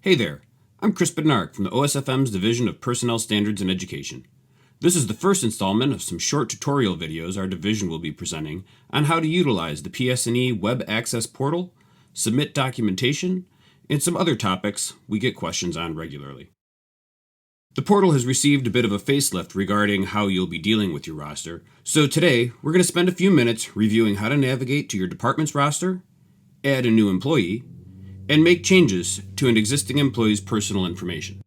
Hey there, I'm Chris Bednark from the OSFM's Division of Personnel Standards and Education. This is the first installment of some short tutorial videos our division will be presenting on how to utilize the PS&E Web Access Portal, submit documentation, and some other topics we get questions on regularly. The portal has received a bit of a facelift regarding how you'll be dealing with your roster, so today we're going to spend a few minutes reviewing how to navigate to your department's roster, add a new employee, and make changes to an existing employee's personal information.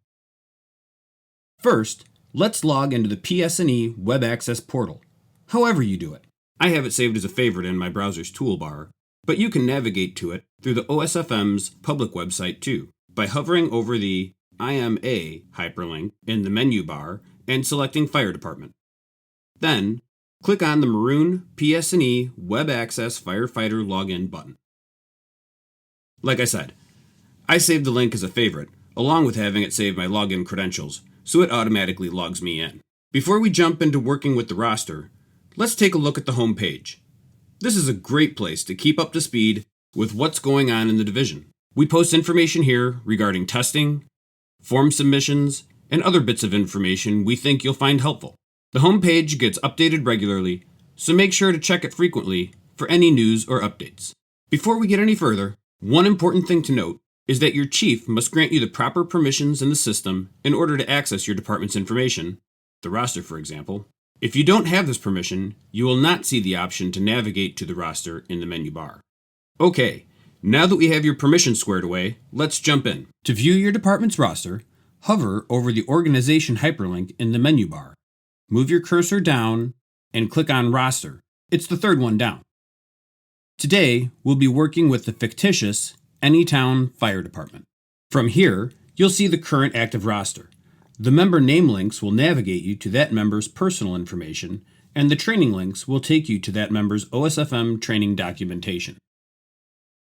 First, let's log into the PS&E Web Access Portal, however you do it. I have it saved as a favorite in my browser's toolbar, but you can navigate to it through the OSFM's public website too, by hovering over the I am a hyperlink in the menu bar and selecting Fire Department. Then, click on the maroon PS&E Web Access Firefighter Login button. Like I said, I saved the link as a favorite, along with having it save my login credentials, so it automatically logs me in. Before we jump into working with the roster, let's take a look at the home page. This is a great place to keep up to speed with what's going on in the division. We post information here regarding testing, form submissions, and other bits of information we think you'll find helpful. The home page gets updated regularly, so make sure to check it frequently for any news or updates. Before we get any further, one important thing to note is that your chief must grant you the proper permissions in the system in order to access your department's information, the roster for example. If you don't have this permission, you will not see the option to navigate to the roster in the menu bar. Okay, now that we have your permissions squared away, let's jump in. To view your department's roster, hover over the organization hyperlink in the menu bar. Move your cursor down and click on Roster. It's the third one down. Today, we'll be working with the fictitious Anytown Fire Department. From here, you'll see the current active roster. The member name links will navigate you to that member's personal information, and the training links will take you to that member's OSFM training documentation.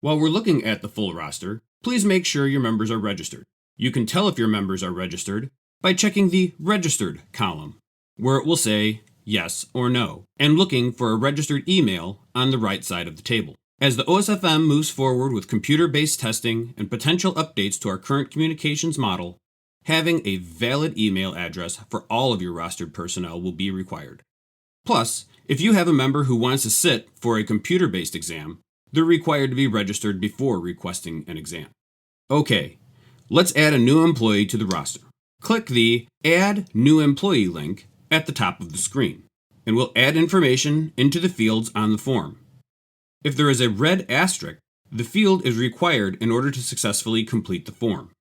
While we're looking at the full roster, please make sure your members are registered. You can tell if your members are registered by checking the Registered column, where it will say yes or no, and looking for a registered email on the right side of the table. As the OSFM moves forward with computer-based testing and potential updates to our current communications model, having a valid email address for all of your rostered personnel will be required. Plus, if you have a member who wants to sit for a computer-based exam, they're required to be registered before requesting an exam. Okay, let's add a new employee to the roster. Click the Add New Employee link at the top of the screen, and we'll add information into the fields on the form. If there is a red asterisk, the field is required in order to successfully complete the form.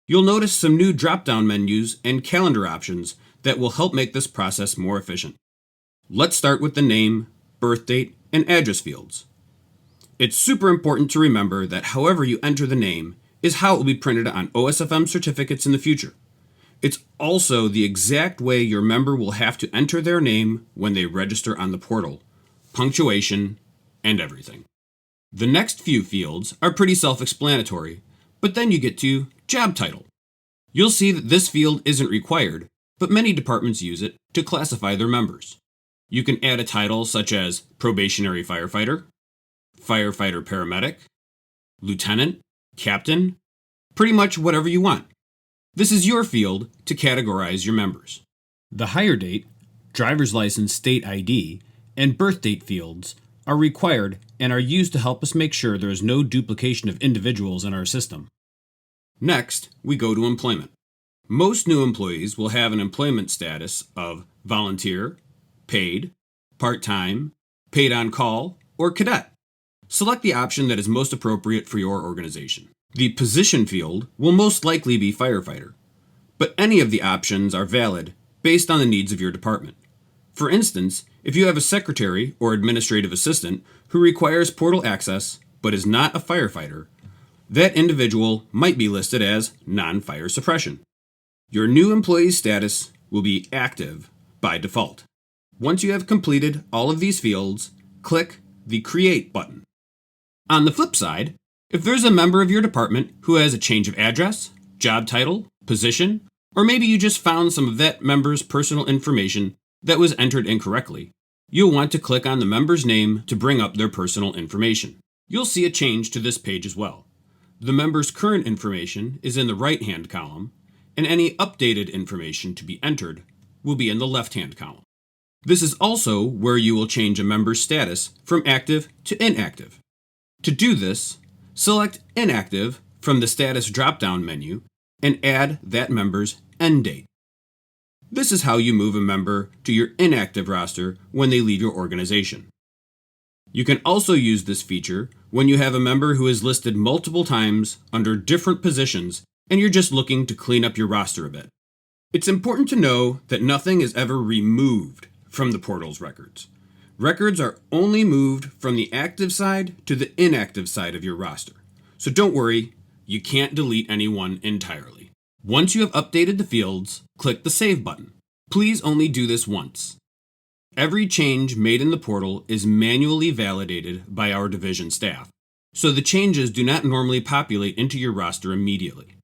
You'll notice some new drop-down menus and calendar options that will help make this process more efficient. Let's start with the name, birth date, and address fields. It's super important to remember that however you enter the name is how it will be printed on OSFM certificates in the future. It's also the exact way your member will have to enter their name when they register on the portal, punctuation, and everything. The next few fields are pretty self-explanatory, but then you get to job title. You'll see that this field isn't required, but many departments use it to classify their members. You can add a title such as probationary firefighter, firefighter paramedic, lieutenant, captain, pretty much whatever you want. This is your field to categorize your members. The hire date, driver's license state ID, and birth date fields are required and are used to help us make sure there is no duplication of individuals in our system. Next, we go to employment. Most new employees will have an employment status of volunteer, paid, part-time, paid on call, or cadet. Select the option that is most appropriate for your organization. The position field will most likely be firefighter, but any of the options are valid based on the needs of your department. For instance, if you have a secretary or administrative assistant who requires portal access but is not a firefighter, that individual might be listed as non-fire suppression. Your new employee's status will be active by default. Once you have completed all of these fields, click the Create button. On the flip side, if there's a member of your department who has a change of address, job title, position, or maybe you just found some of that member's personal information that was entered incorrectly, you'll want to click on the member's name to bring up their personal information. You'll see a change to this page as well. The member's current information is in the right-hand column, and any updated information to be entered will be in the left-hand column. This is also where you will change a member's status from active to inactive. To do this, select Inactive from the Status drop-down menu and add that member's end date. This is how you move a member to your inactive roster when they leave your organization. You can also use this feature when you have a member who is listed multiple times under different positions and you're just looking to clean up your roster a bit. It's important to know that nothing is ever removed from the portal's records. Records are only moved from the active side to the inactive side of your roster. So don't worry, you can't delete anyone entirely. Once you have updated the fields, click the Save button. Please only do this once. Every change made in the portal is manually validated by our division staff, so the changes do not normally populate into your roster immediately.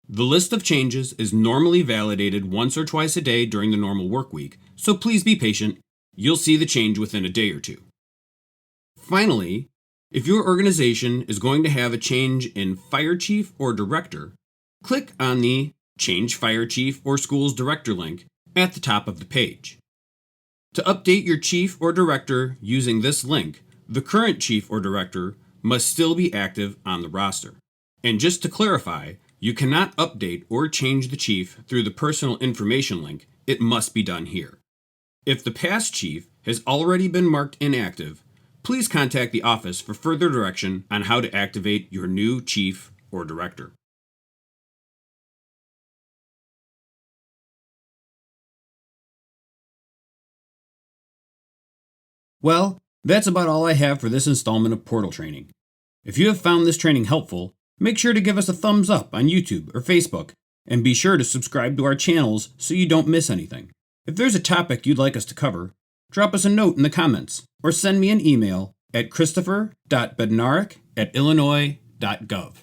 The list of changes is normally validated once or twice a day during the normal work week, so please be patient. You'll see the change within a day or two. Finally, if your organization is going to have a change in fire chief or director, click on the Change Fire Chief or Schools Director link at the top of the page. To update your chief or director using this link, the current chief or director must still be active on the roster. And just to clarify, you cannot update or change the chief through the personal information link. It must be done here. If the past chief has already been marked inactive, please contact the office for further direction on how to activate your new chief or director. Well, that's about all I have for this installment of Portal Training. If you have found this training helpful, make sure to give us a thumbs up on YouTube or Facebook, and be sure to subscribe to our channels so you don't miss anything. If there's a topic you'd like us to cover, drop us a note in the comments, or send me an email at christopher.bednarik@illinois.gov.